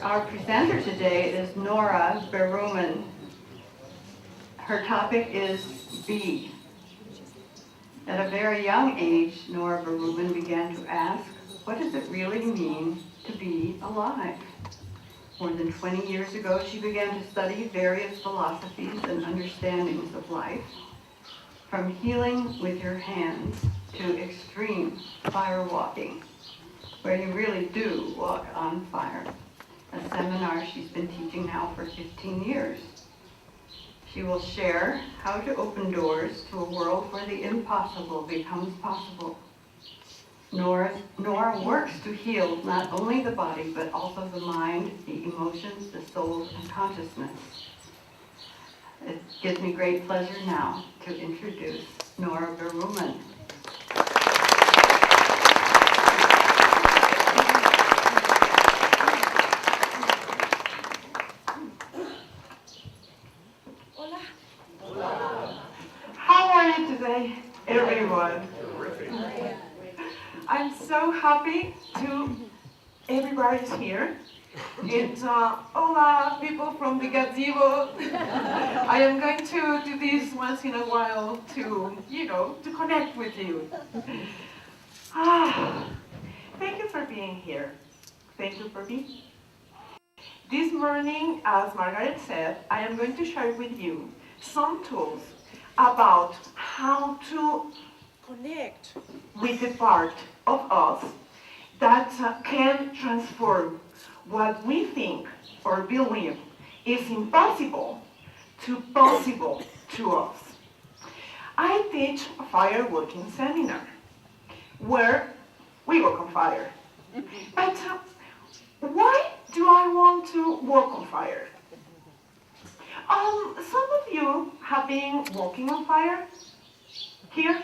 Our presenter today is Nora Berumen. Her topic is Be. At a very young age, Nora Berumen began to ask, what does it really mean to be alive? More than 20 years ago, she began to study various philosophies and understandings of life, from healing with your hands to extreme fire walking, where you really do walk on fire, a seminar she's been teaching now for 15 years. She will share how to open doors to a world where the impossible becomes possible. Nora works to heal not only the body, but also the mind, the emotions, the soul, and consciousness. It gives me great pleasure now to introduce Nora Berumen. How are you today, everyone? I'm so happy everybody's here. It's hola, people from the gazebo. I am going to do this once in a while to connect with you. Thank you for being here. Thank you for being here. This morning, as Margaret said, I am going to share with you some tools about how to connect with the part of us that can transform what we think or believe is impossible to possible to us. I teach a fire walking seminar where we walk on fire. But why do I want to walk on fire? Some of you have been walking on fire here.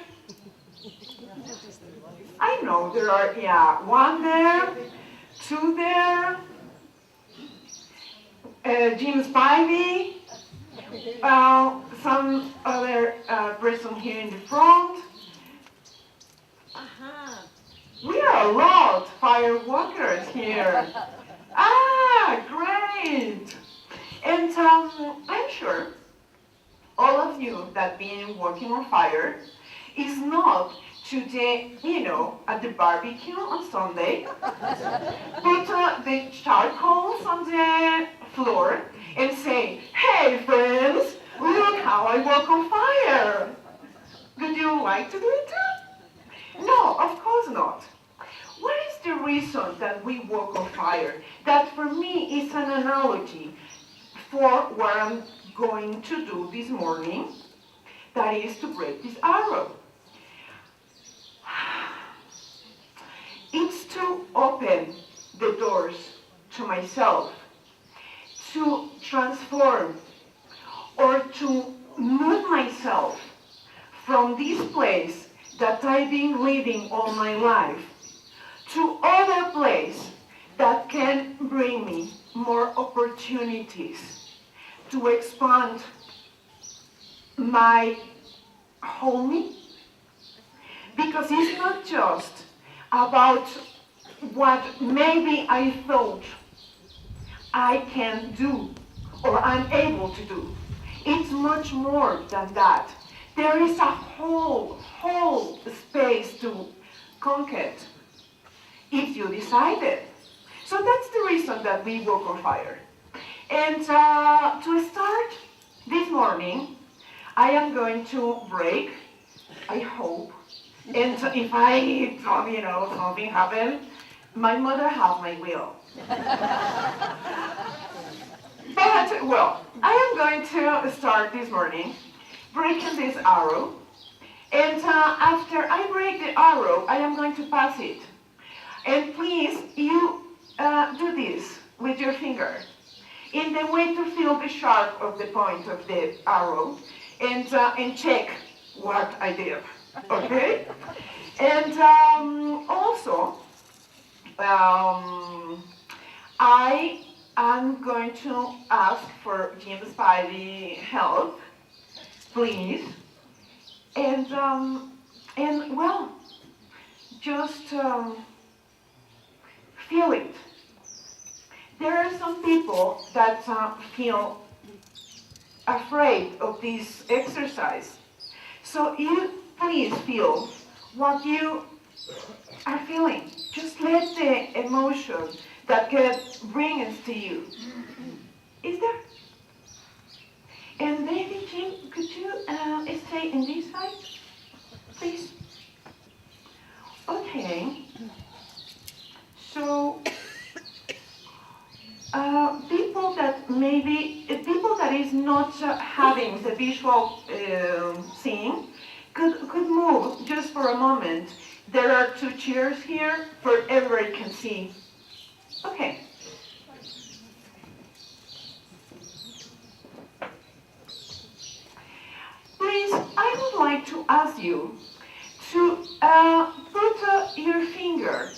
I know there are, one there, two there, Jim Spivey, some other person here in the front. We are a lot fire walkers here. Great! And I'm sure all of you that been working on fire is not today, at the barbecue on Sunday, put the charcoals on the floor and say, hey friends, look how I walk on fire. Would you like to do it too? No, of course not. What is the reason that we walk on fire? That for me is an analogy for what I'm going to do this morning, that is to break this arrow. It's to open the doors to myself, to transform or to move myself from this place that I've been living all my life to other place that can bring me more opportunities to expand my whole me. Because it's not just about what maybe I thought I can do or I'm able to do. It's much more than that. There is a whole space to conquer if you decide it. So that's the reason that we walk on fire. And to start this morning, I am going to break, I hope. And if something happens, my mother has my will. But, well, I am going to start this morning breaking this arrow. And after I break the arrow, I am going to pass it. And please, you do this with your finger in the way to feel the sharp of the point of the arrow and check what I did. Okay? And also, I am going to ask for Jim Spivey help, please. And well, just feel it. There are some people that feel afraid of this exercise. So you please feel what you are feeling. Just let the emotion that God brings to you. Is there? And maybe, Jim, could you stay in this side, please? Okay. So, people that is not having the visual seeing could move just for a moment. There are two chairs here for everybody can see. Okay. Please, I would like to ask you to put your finger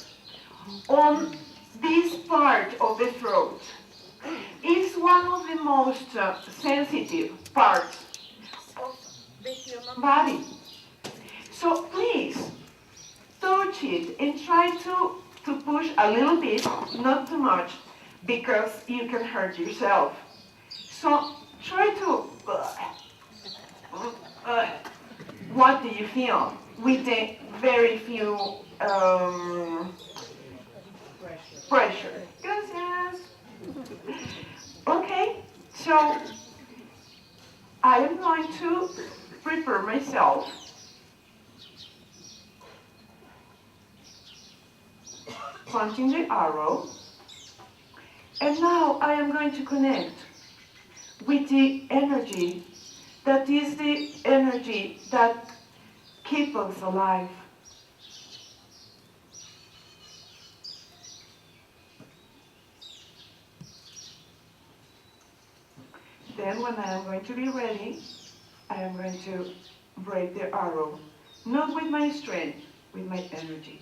on this part of the throat. It's one of the most sensitive parts of the human body. So please, touch it and try to push a little bit, not too much, because you can hurt yourself. So try to... what do you feel with the very few pressure? Gracias. Okay, so I am going to prepare myself. Pointing the arrow. And now I am going to connect with the energy that is the energy that keeps us alive. Then when I am going to be ready, I am going to break the arrow, not with my strength, with my energy.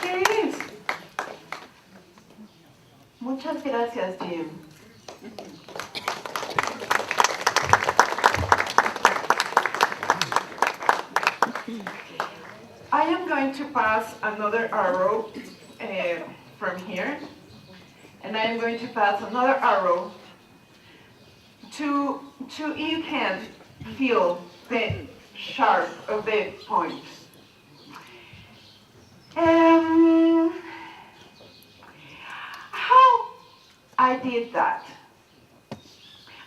Here it is. Muchas gracias, Jim. I am going to pass another arrow from here, and I am going to pass another arrow to you can feel the sharp of the point. How I did that?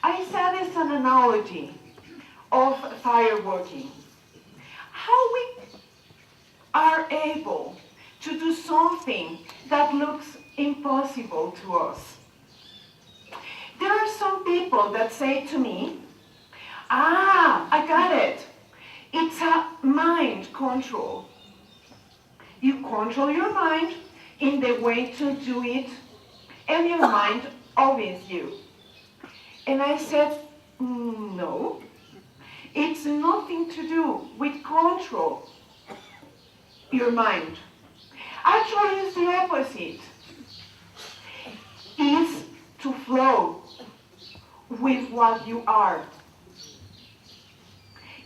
I said it's an analogy of fireworking. How we are able to do something that looks impossible to us. There are some people that say to me, I got it. It's a mind control. You control your mind in the way to do it, and your mind obeys you. And I said, no, it's nothing to do with control your mind. Actually, it's the opposite. It's to flow with what you are.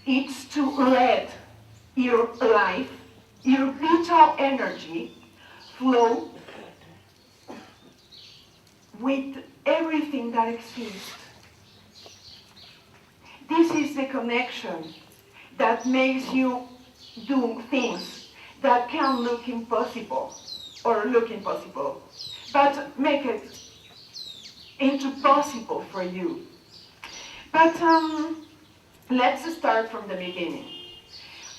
It's to let your life, your vital energy, flow with everything that exists. This is the connection that makes you do things that can look impossible, but make it into possible for you. But let's start from the beginning.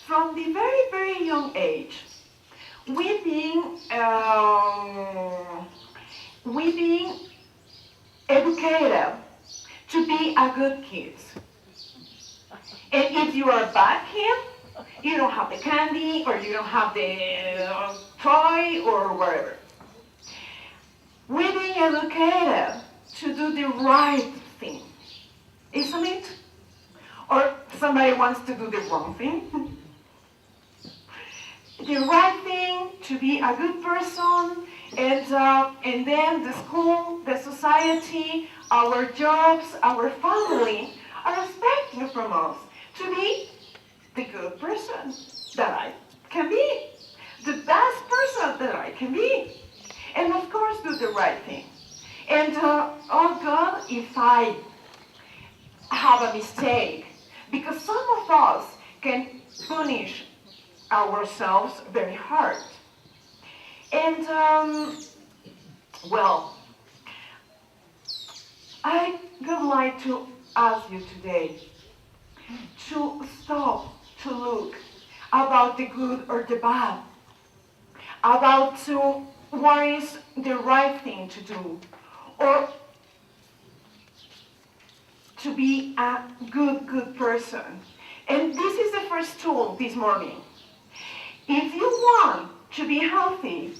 From the very, very young age, we being educated to be a good kid. And if you are a bad kid, you don't have the candy, or you don't have the toy, or whatever. We're being educated to do the right thing, isn't it? Or somebody wants to do the wrong thing. the right thing, to be a good person, and then the school, the society, our jobs, our family are expecting from us to be the good person that I can be, the best person that I can be, and of course do the right thing. And oh God, if I have a mistake, because some of us can punish ourselves very hard. And well, I would like to ask you today to stop to look about the good or the bad, about to what is the right thing to do, or to be a good person. And this is the first tool this morning. If you want to be healthy,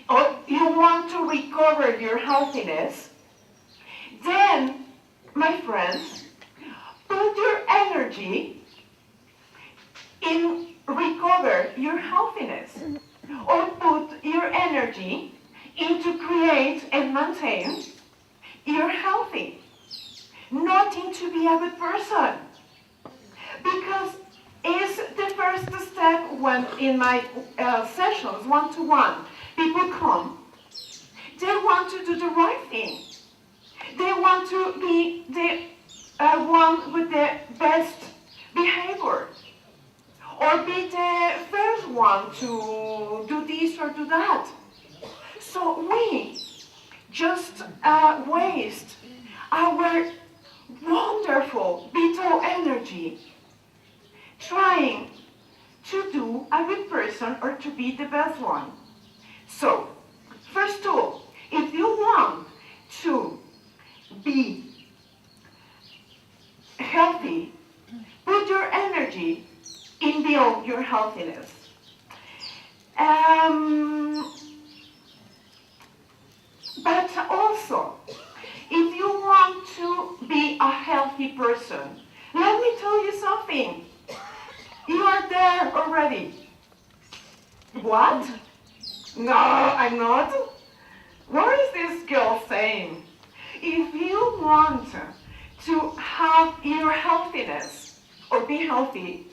or you want to recover your healthiness, then, my friends, put your energy in recover your healthiness, or put your energy into create and maintain your healthy, not into be a good person. Because it's the first step when in my sessions, one-to-one, people come, they want to do the right thing. They want to be the one with the best behavior, or be the first one to do this or do that. So we just waste our wonderful vital energy trying to do a good person or to be the best one. So, first tool, if you want to be healthy, put your energy in build your healthiness. But also, if you want to be a healthy person, let me tell you something. You are there already. What? No, I'm not. What is this girl saying? If you want to have your healthiness or be healthy,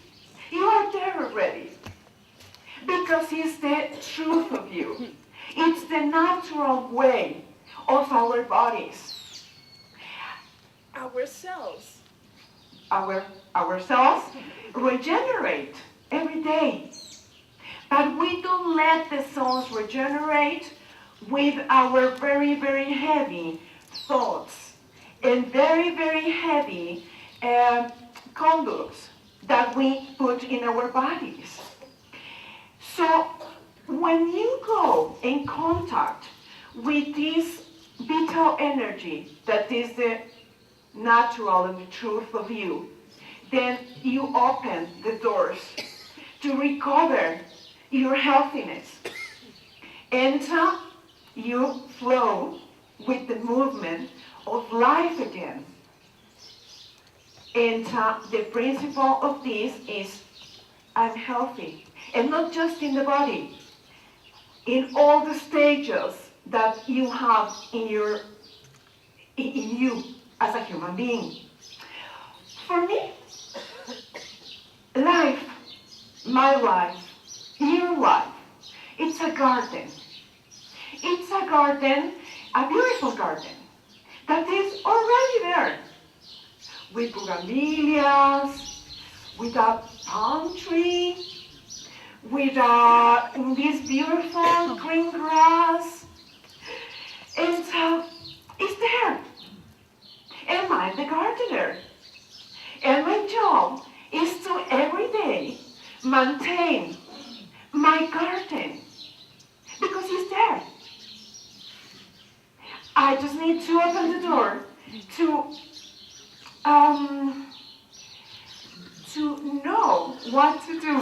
you are there already. Because it's the truth of you. It's the natural way of our bodies. Our cells regenerate every day. But we don't let the cells regenerate with our very, very heavy thoughts and very, very heavy conducts that we put in our bodies. So when you go in contact with this vital energy that is the natural and the truth of you, then you open the doors to recover your healthiness. And you flow with the movement of life again. And the principle of this is I'm healthy. And not just in the body, in all the stages that you have in you as a human being. For me, life, my life, your life, it's a garden. It's a garden, a beautiful garden, that is already there, with bougainvilleas, with a palm tree, with this beautiful green grass, and it's there. And I'm the gardener. And my job is to every day maintain my garden, because it's there. I just need to open the door to know what to do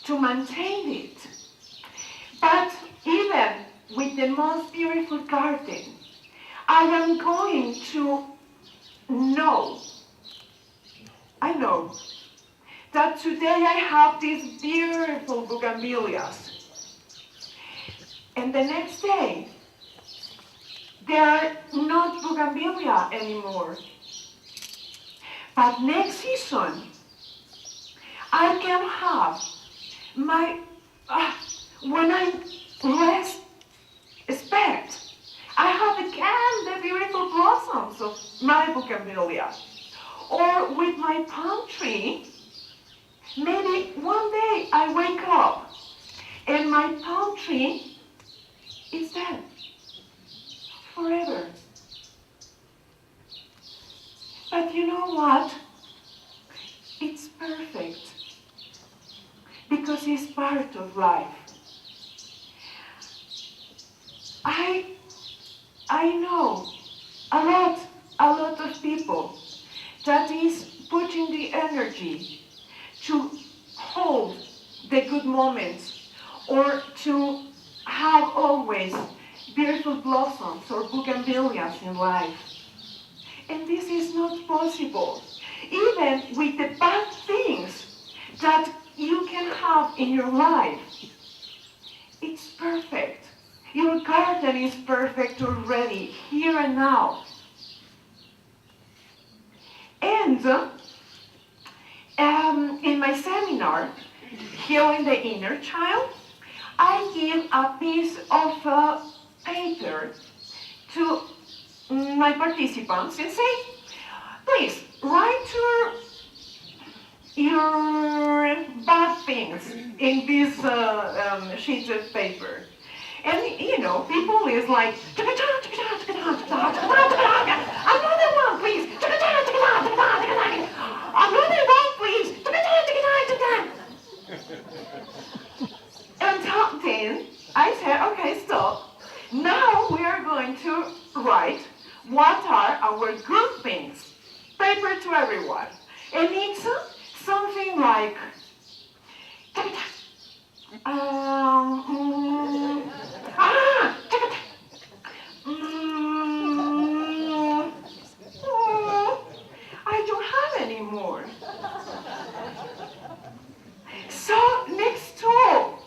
to maintain it. But even with the most beautiful garden, I am going to know, I know that today I have these beautiful bougainvilleas. And the next day, they are not bougainvillea anymore. But next season, I can have my, when I least expect, I have again the beautiful blossoms of my bougainvillea. Or with my palm tree, maybe one day I wake up and my palm tree is dead forever. But you know what? It's perfect because it's part of life. I know a lot of people that is putting the energy to hold the good moments or to have always beautiful blossoms or bougainvilleas in life. And this is not possible. Even with the bad things that you can have in your life, it's perfect. Your garden is perfect already, here and now. And in my seminar, Healing the Inner Child, I give a piece of paper to my participants and say, please, write your bad things in this sheet of paper. And you know, people is like, another one, please, another one, please, and then I said, okay, stop. Now we are going to write what are our good things. Paper to everyone. And it's something like, I don't have any more. So next door,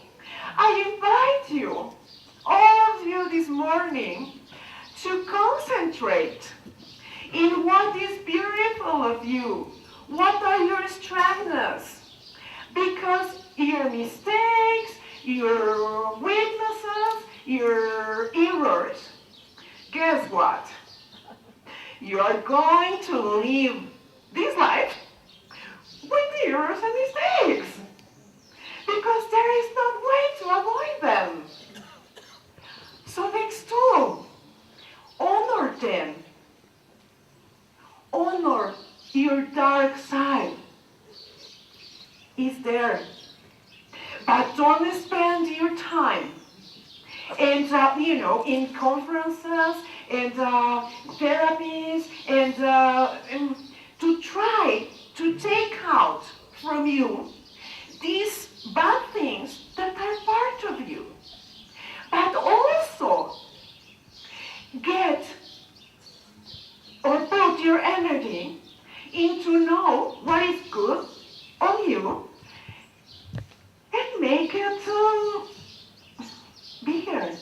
I invite you, all of you this morning, to concentrate in what is beautiful of you. What are your strengths? Because your mistakes, your weaknesses, your errors, guess what? You are going to live this life with errors and mistakes. Because there is no way to avoid them. So next door, honor them. Honor your dark side. It's there. But don't spend your time and in conferences and therapies and to try to take out from you these bad things that are part of you. But also get or put your energy into know what is good on you and make it bigger,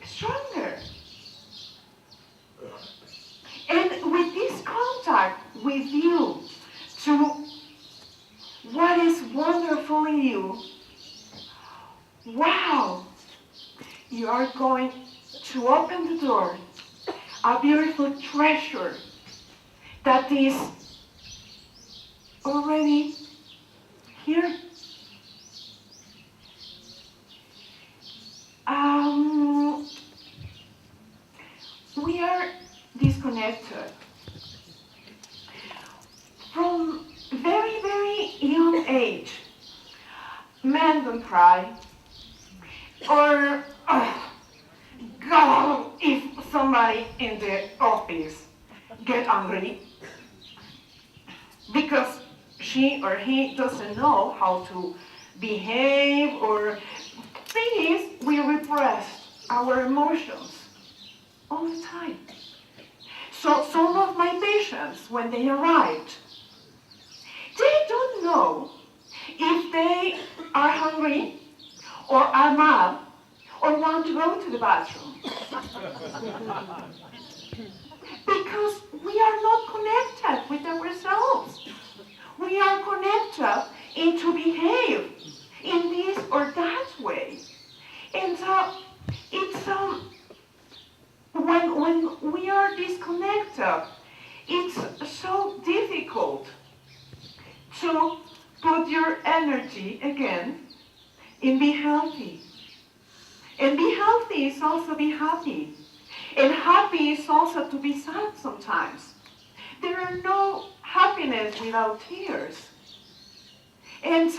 stronger. And with this contact with you to what is wonderful in you, wow, you are going to open the door, a beautiful treasure that is already here. We are disconnected from very, very young age. Men don't cry, or God, if somebody in the office get angry because she or he doesn't know how to behave, or thing is, we repress our emotions all the time. So some of my patients, when they arrived, they don't know hungry, or are mad, or want to go to the bathroom. Because we are not connected with ourselves. We are connected to behave in this or that way. And it's when we are disconnected, it's so difficult to put your energy again in be healthy. And be healthy is also be happy. And happy is also to be sad sometimes. There are no happiness without tears. And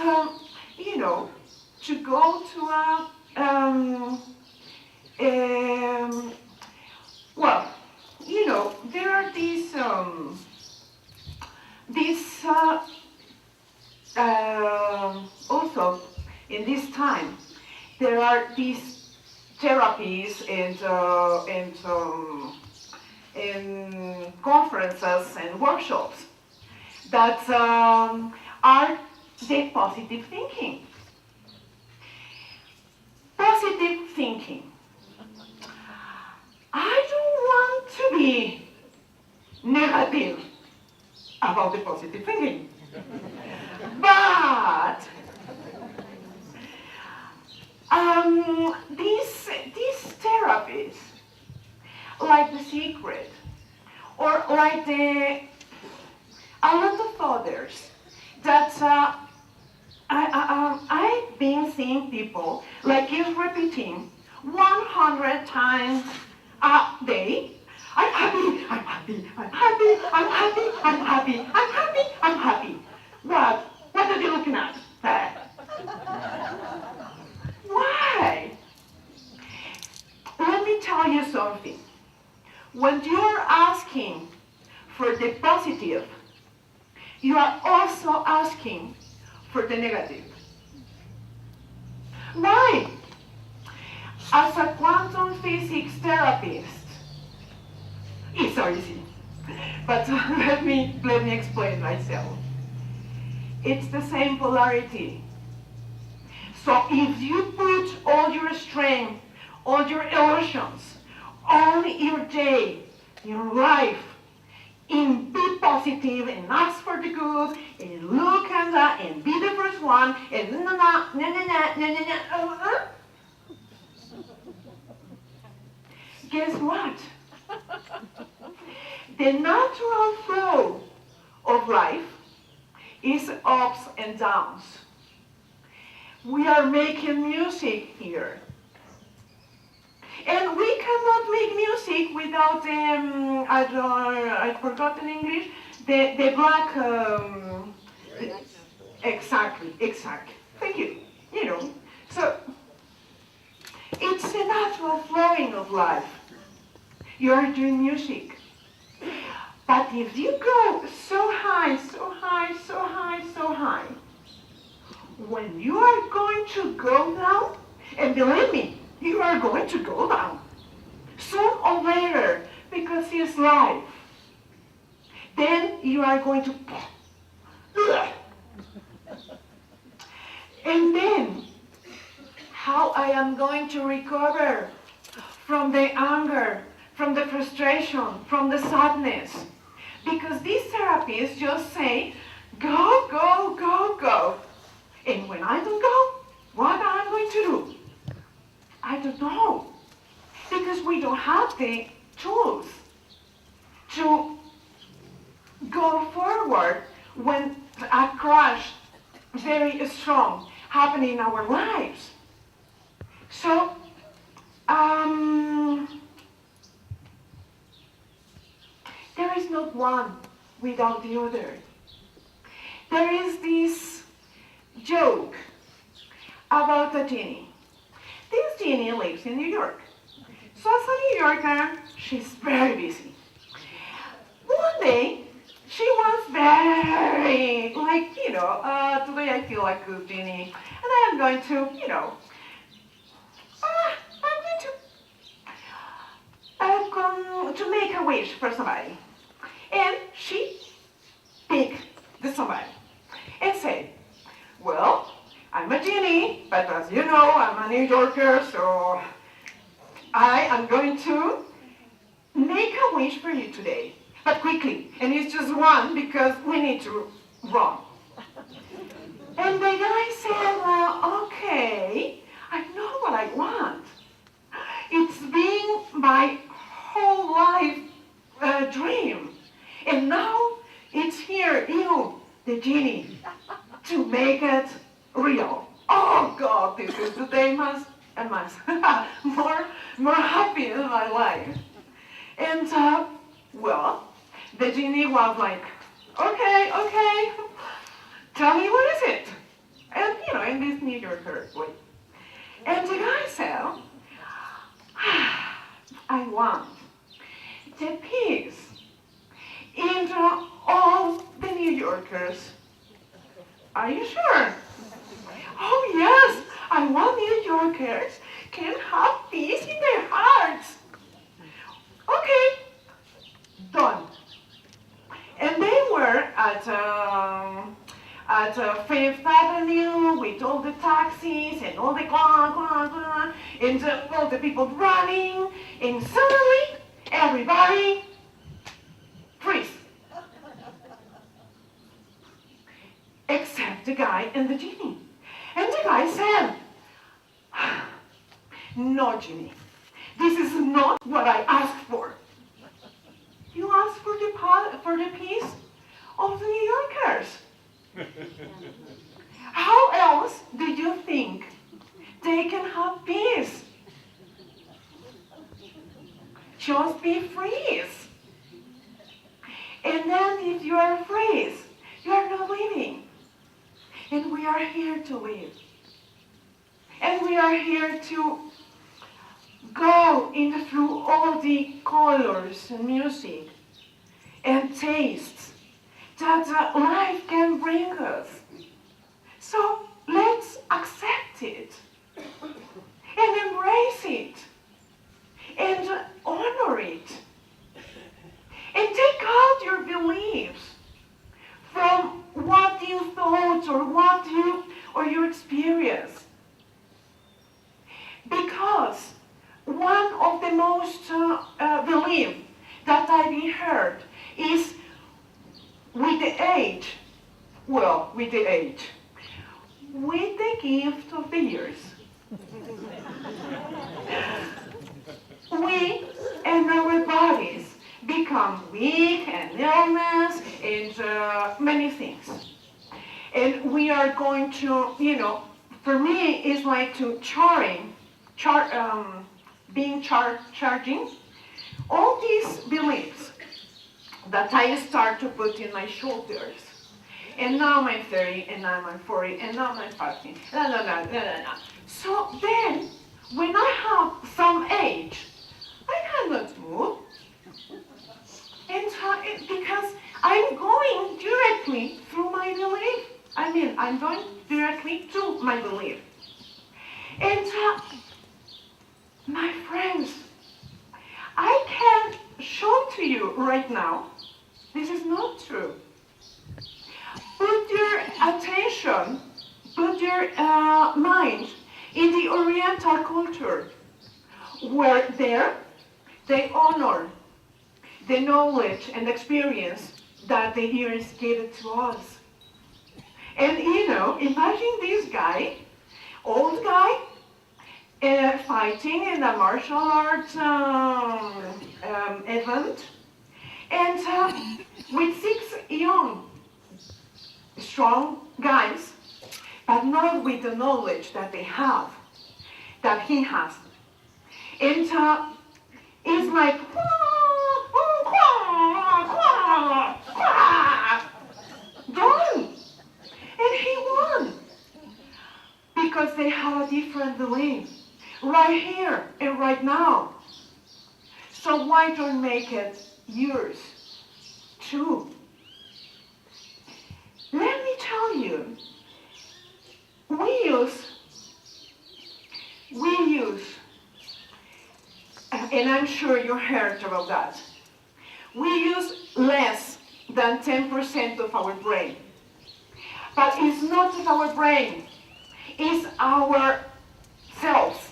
to go to there are these also in this time there are these therapies and conferences and workshops that are the positive thinking. Positive thinking. I don't want to be negative about the positive thinking. But these therapies, like The Secret, or like a lot of others, that I've been seeing people like is repeating 100 times a day. I'm happy, I'm happy, I'm happy, I'm happy, I'm happy, I'm happy, I'm happy. What are you looking at? Why? Let me tell you something. When you're asking for the positive, you are also asking for the negative. Why? As a quantum physics therapist, it's so easy. But let me explain myself. It's the same polarity. So if you put all your strength, all your illusions, all your day, your life, in be positive and ask for the good and look at that and be the first one and guess what? The natural flow of life is ups and downs. We are making music here. And we cannot make music without I forgot in English, the black, exactly. Thank you. So it's a natural flowing of life. You are doing music. But if you go so high, so high, so high, so high, when you are going to go down, and believe me, you are going to go down, sooner or later, because it's life, then you are going to, and then, how I am going to recover from the anger, from the frustration, from the sadness? Because these therapies just say, go, go, go, go. And when I don't go, what am I going to do? I don't know. Because we don't have the tools to go forward when a crash very strong happening in our lives. So, there is not one without the other. There is this joke about a genie. This genie lives in New York. So as a New Yorker, she's very busy. One day, she was very, today I feel like a genie, and I am going to, to make a wish for somebody. And she picked the somebody and said, well, I'm a genie, but as you know, I'm a New Yorker, so I am going to make a wish for you today. But quickly, and it's just one because we need to run. And the guy said, well, okay, I know what I want. It's been my whole life dream. And now it's here, you, the genie, to make it real. Oh God, this is the day more happy in my life. And well, the genie was like, okay, tell me what is it? And in this New Yorker way. And the guy said, I want the peace in all the New Yorkers. Are you sure? Oh yes, I want New Yorkers can have peace in their hearts. Okay, done. And they were at Fifth Avenue with all the taxis and all the and all the people running, and suddenly everybody freeze. Except the guy and the genie. And the guy said, no, genie, this is not what I asked for. You asked for the peace of the New Yorkers. How else do you think they can have peace? Just be freeze. And then if you are freeze, you are not living. And we are here to live. And we are here to go through all the colors and music and tastes that life can bring us. So let's accept it and embrace it and honor it and take out your beliefs from what you thought or your experience. Because one of the most belief that I've heard is with the age, with the gift of the years, we and our bodies become weak and illness and many things. And we are going to, for me, it's like to charging all these beliefs that I start to put in my shoulders. And now I'm 30, and now I'm 40, and now I'm 50. So then, when I have some age, I cannot move. And because I'm going directly through my belief. I'm going directly to my belief. And my friends, I can show to you right now, this is not true. Put your attention, put your mind in the Oriental culture, where there they honor the knowledge and experience that the years gave to us. And imagine this guy, old guy, fighting in a martial arts event, and with 6 young, strong guys, but not with the knowledge that they have, that he has. And it's like, done. And he won. Because they have a different belief. Right here and right now. So why don't make it yours too? Let me tell you, we use, and I'm sure you heard about that, we use less than 10% of our brain. But it's not of our brain. is our selves.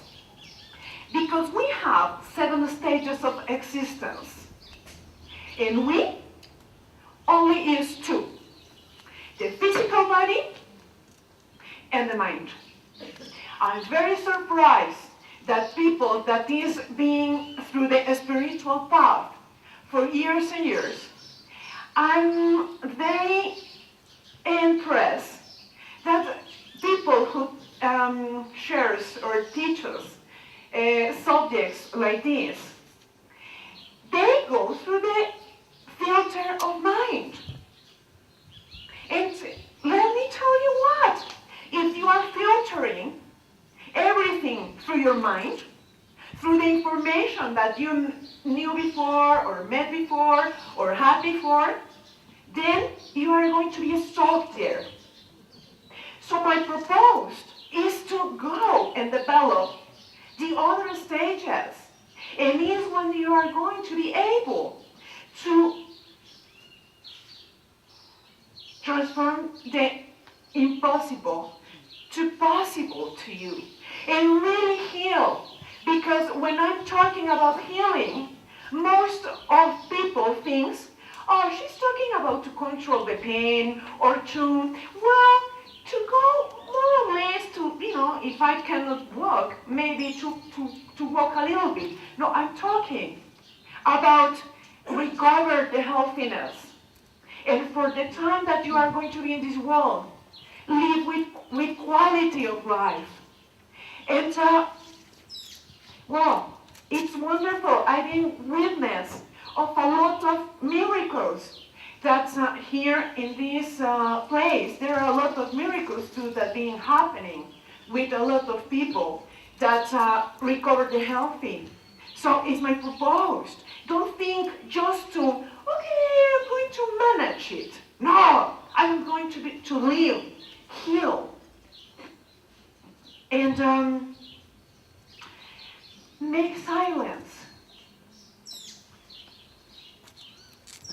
Because we have 7 stages of existence. And we only use 2. The physical body and the mind. I'm very surprised that people that is being through the spiritual path for years and years, I'm very impressed that people who shares or teaches subjects like this, they go through the filter of mind. And let me tell you what, if you are filtering everything through your mind, through the information that you knew before, or met before, or had before, then you are going to be stuck there. So my proposal is to go and develop the other stages. And is when you are going to be able to transform the impossible to possible to you and really heal. Because when I'm talking about healing, most of people think, oh, she's talking about to control the pain or to go more or less to, if I cannot walk, maybe to walk a little bit. No, I'm talking about recover the healthiness. And for the time that you are going to be in this world, live with quality of life. And, it's wonderful. I've been witness of a lot of miracles that's here in this place. There are a lot of miracles too that being happening with a lot of people that recover the healthy. So it's my proposal. Don't think just to, okay, I'm going to manage it. No, I'm going to live, heal. And make silence.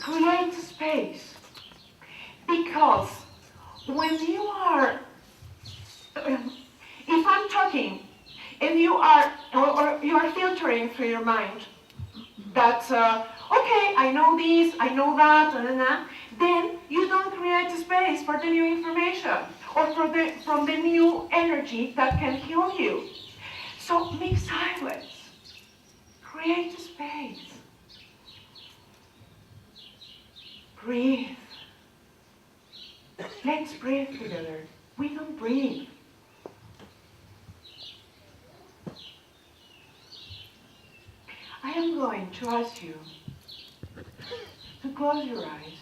Create space. Because when you are, if I'm talking and you are, or you are filtering through your mind, that's, okay, I know this, I know that, then you don't create space for the new information or from the new energy that can heal you. So make silence. Create space. Breathe. Let's breathe together. We don't breathe. I am going to ask you to close your eyes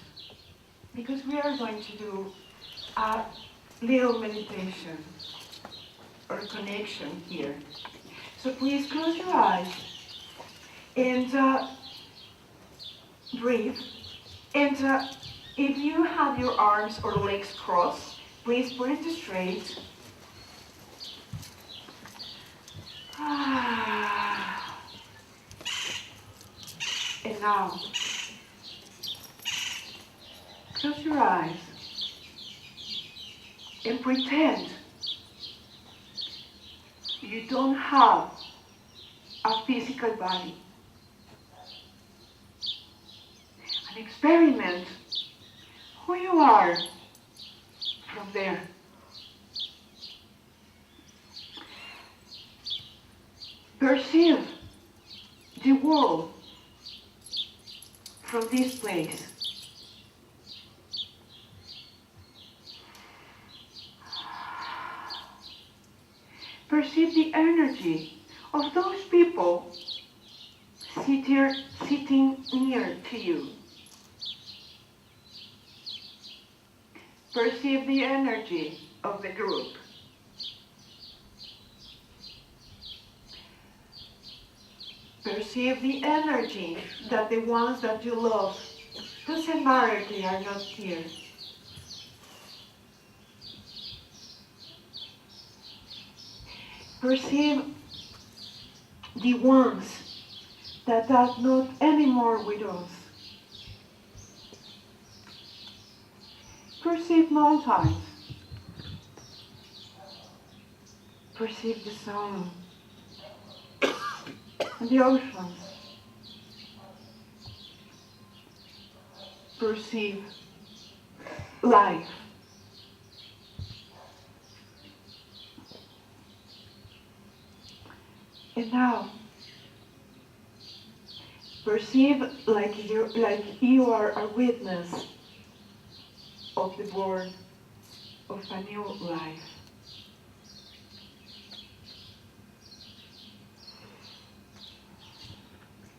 because we are going to do a little meditation or connection here. So please close your eyes and breathe. And if you have your arms or legs crossed, please put it straight. And now, close your eyes and pretend you don't have a physical body. And experiment who you are from there. Perceive the world from this place. Perceive the energy of those people sitting near to you. Perceive the energy of the group. Perceive the energy that the ones that you love, doesn't matter if they are not here. Perceive the ones that are not anymore with us. Perceive mountains. Perceive the sun and the oceans. Perceive life. And now, perceive like you are a witness of the birth of a new life.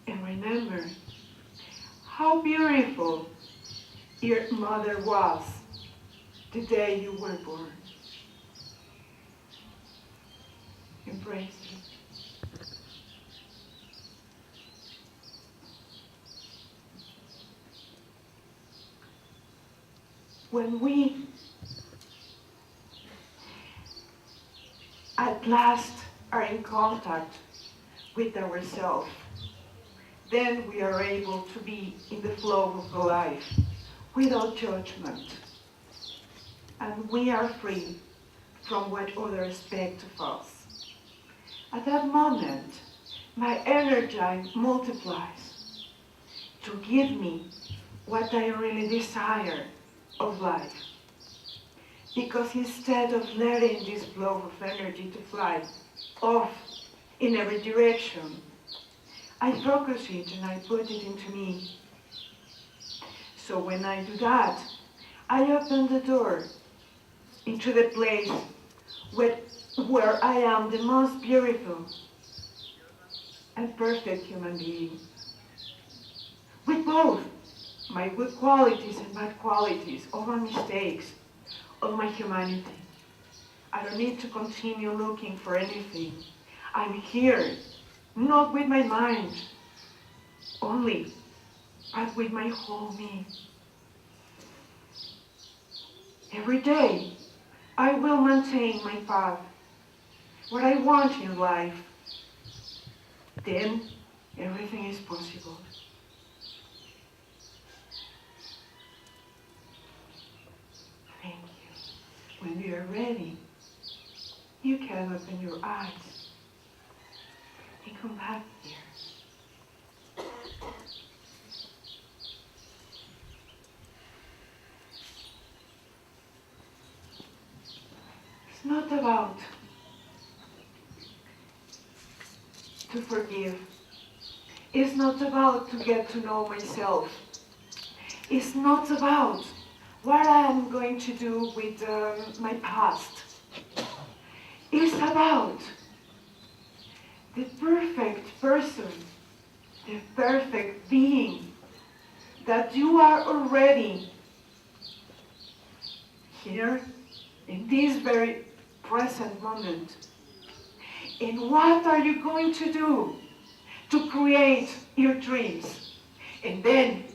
And remember how beautiful your mother was the day you were born. Embrace it. When we at last are in contact with ourselves, then we are able to be in the flow of the life without judgment. And we are free from what others expect of us. At that moment, my energy multiplies to give me what I really desire of life. Because instead of letting this flow of energy to fly off in every direction, I focus it and I put it into me. So when I do that, I open the door into the place where I am the most beautiful and perfect human being. With both my good qualities and bad qualities, all my mistakes, all my humanity. I don't need to continue looking for anything. I'm here, not with my mind only, but with my whole me. Every day, I will maintain my path, what I want in life. Then, everything is possible. Thank you. When you are ready, you can open your eyes and come back here. It's not about to forgive. It's not about to get to know myself. It's not about what I am going to do with my past. It's about the perfect person, the perfect being that you are already here in this very present moment. And what are you going to do to create your dreams? And then,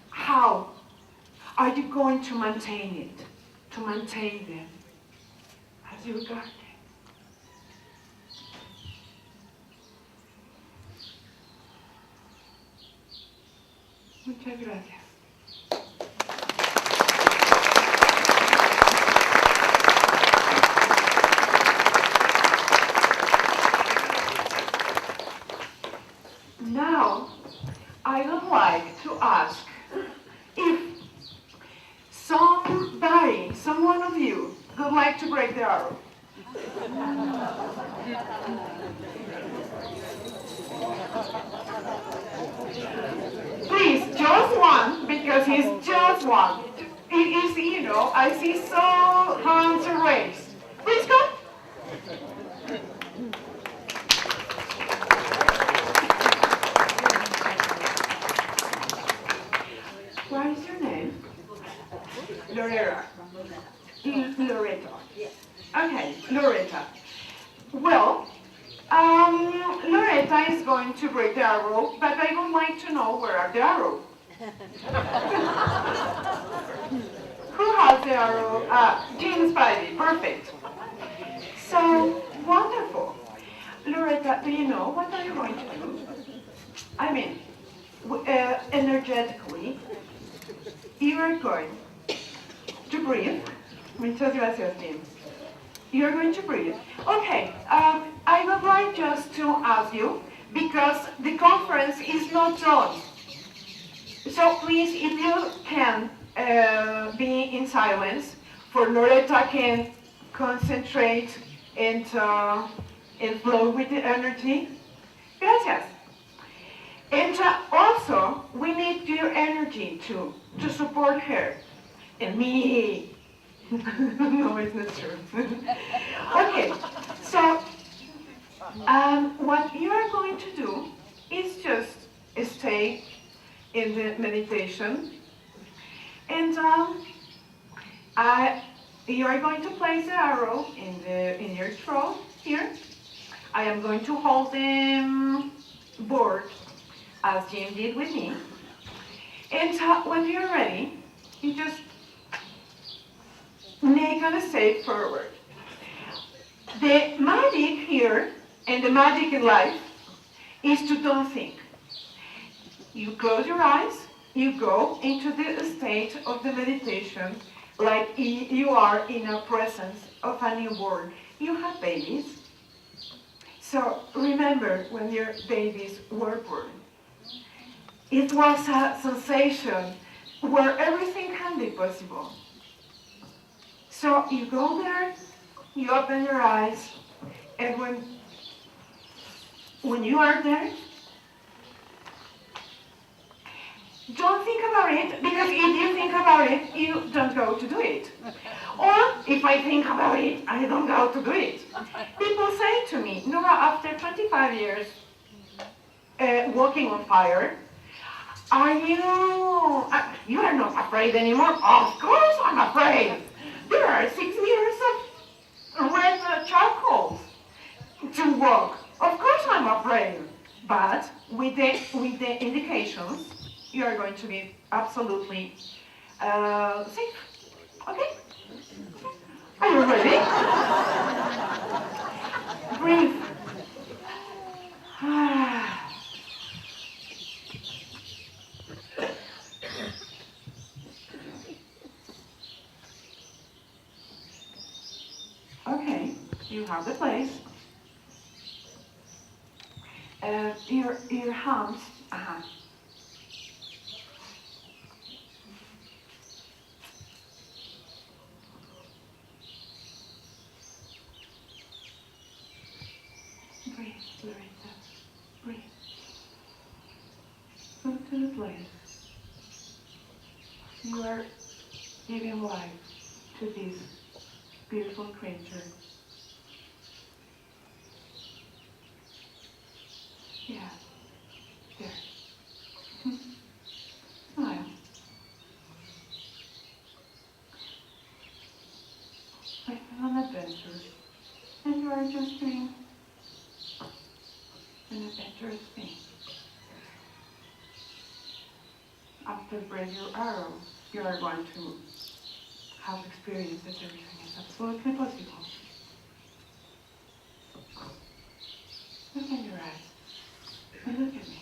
how are you going to maintain it, to maintain them as your garden? Muchas gracias. Now, I would like to ask if some one of you would like to break the arrow. Please, just one, because he's just one. It is, I see so hands are raised. Please come. What is your name? Loretta. Loretta. Okay, Loretta. Well, Loretta is going to break the arrow, but I would like to know where are the arrows. Who has the arrow? Jean Spivey, perfect. So, wonderful. Loretta, do you know what are you going to do? I mean, energetically, you are going to breathe. Muchas gracias, Jean. You're going to breathe. Okay, I would like just to ask you, because the conference is not done. So please, if you can be in silence, for Loretta can concentrate and flow with the energy. Gracias. And also, we need your energy to support her. And me. No, it's not true. Okay, so what you are going to do is just stay in the meditation, and you are going to place the arrow in your throat here. I am going to hold the board as Jim did with me, and when you're ready, you just make a step forward. The magic here and the magic in life is to don't think. You close your eyes, you go into the state of the meditation like you are in a presence of a newborn. You have babies. So remember when your babies were born. It was a sensation where everything can be possible. So you go there, you open your eyes, and when you are there, don't think about it, because if you think about it, you don't go to do it. Or if I think about it, I don't go to do it. People say to me, Nora, after 25 years walking on fire, you are not afraid anymore? Of course I'm afraid. There are 6 meters of red charcoal to walk. Of course I'm afraid. But with the indications, you are going to be absolutely safe. Okay? Are you ready? Breathe. Okay, you have the place. Your hands. Breathe, Loretta. Breathe. Go to the place. You are giving life to this beautiful creature. Yeah. There. Smile. Like an adventure. And you are just doing an adventurous thing. After break your arrow, you are going to have experience that everything is absolutely possible. Open your eyes and look at me.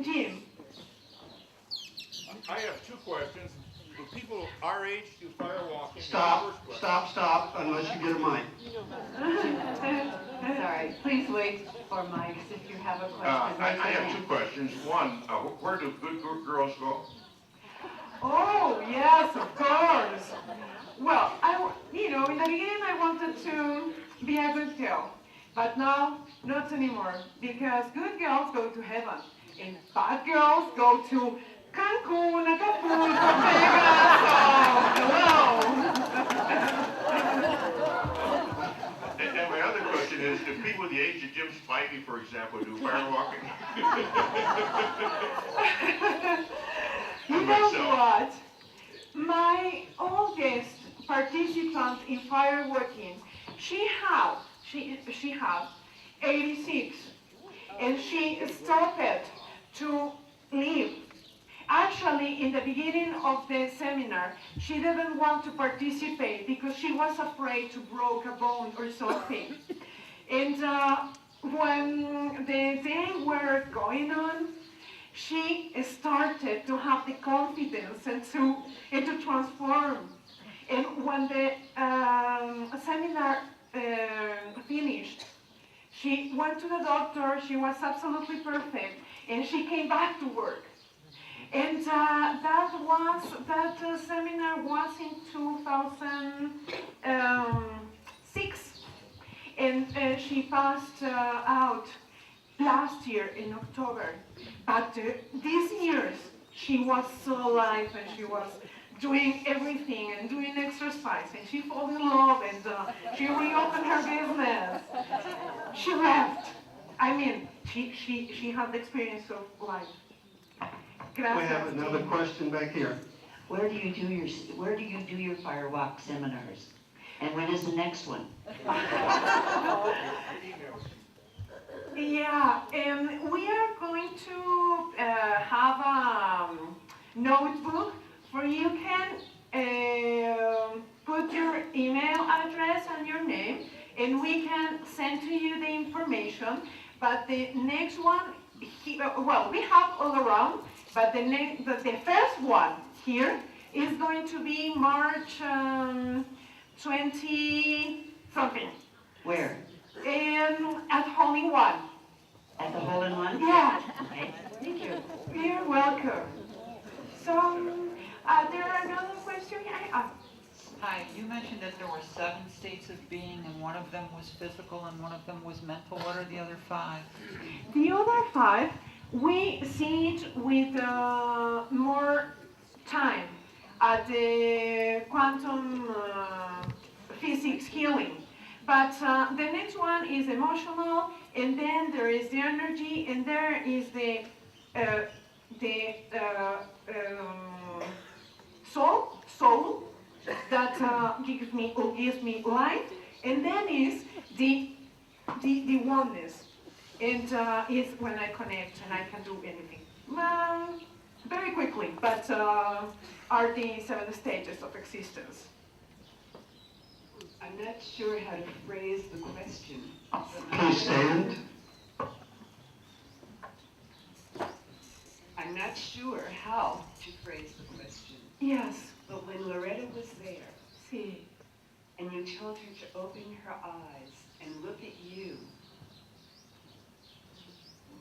Jim. I have two questions. For people our age do fire walking. Stop, unless you get a mic. Sorry, please wait for mics if you have a question. I have two questions. One, where do good girls go? Oh, yes, of course. Well, in the beginning I wanted to be a good girl, but now not anymore, because good girls go to heaven, and bad girls go to Cancun, Acapulco, Vegas, And my other question is, do people the age of Jim Spivey, for example, do firewalking? You know what? My oldest participant in fireworking, she had 86, and she stopped to leave. Actually, in the beginning of the seminar, she didn't want to participate because she was afraid to break a bone or something. And when the day were going on, she started to have the confidence and to transform. And when the seminar finished, she went to the doctor, she was absolutely perfect, and she came back to work. And that seminar was in 2006, and she passed out last year in October. But these years, she was so alive, and she was doing everything and doing exercise, and she fell in love, and she reopened her business. She left. I mean, she had the experience of life. Gracias. We have another question back here. Where do you do your firewalk seminars? And when is the next one? Yeah, and we are going to have a notebook where you can put your email address and your name, and we can send to you the information. But the next one, we have all around, but the first one here is going to be March 20 something. Where? At Hole-in-One. At the Hole-in-One? Yeah. Okay, thank you. You're welcome. So, there are another question? Hi, you mentioned that there were 7 states of being, and one of them was physical and one of them was mental. What are the other 5? The other 5, we see it with more time at the quantum physics healing. But the next one is emotional, and then there is the energy, and there is the soul that gives me life, and then is the oneness, and is when I connect and I can do anything. Very quickly, but are the 7 stages of existence. I'm not sure how to phrase the question. Please stand. I'm not sure how to phrase the question. Yes. But when Loretta was there, See. and you told her to open her eyes and look at you,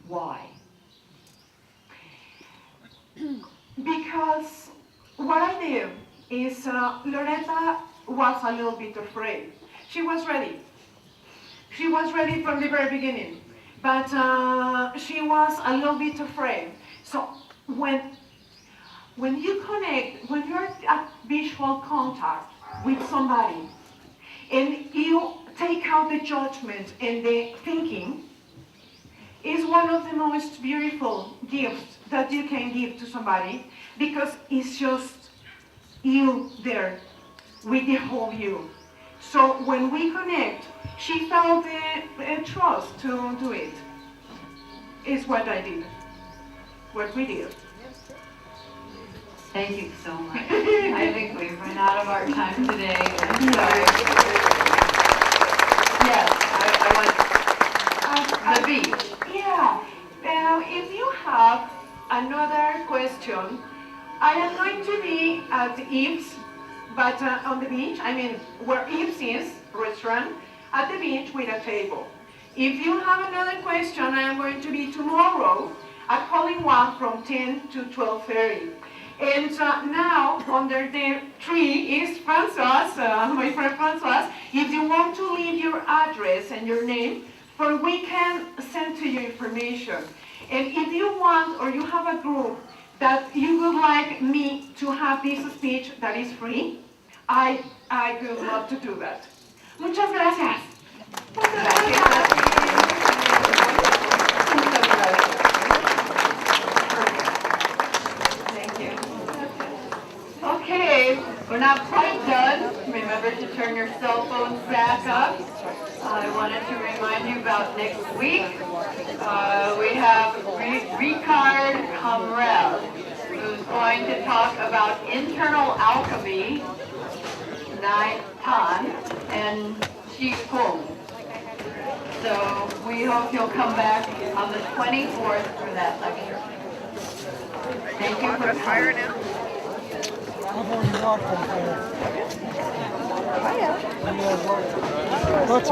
why? Because what I did is Loretta was a little bit afraid. She was ready. She was ready from the very beginning, but she was a little bit afraid. So when you connect, when you're at visual contact with somebody, and you take out the judgment and the thinking, is one of the most beautiful gifts that you can give to somebody, because it's just you there with the whole you. So when we connect, she felt the trust to do it. Is what I did. What we did. Thank you so much. I think we've run out of our time today. I'm sorry. Yes, I want the beach. Yeah. If you have another question, I am going to be at Eve's, but on the beach, I mean, where Eve's is, restaurant, at the beach with a table. If you have another question, I am going to be tomorrow at Hole-in-One from 10 to 12:30. And now, under the tree is Francois, my friend Francois. If you want to leave your address and your name, for we can send to you information. And if you want, or you have a group that you would like me to have this speech that is free, I would love to do that. Muchas gracias. Thank you. Okay, we're not quite done. Remember to turn your cell phones back up. I wanted to remind you about next week. We have Ricard Hamrel, who's going to talk about internal alchemy, Nai Tan, and Chi Kung. So we hope you'll come back on the 24th for that lecture. Thank you for coming. What's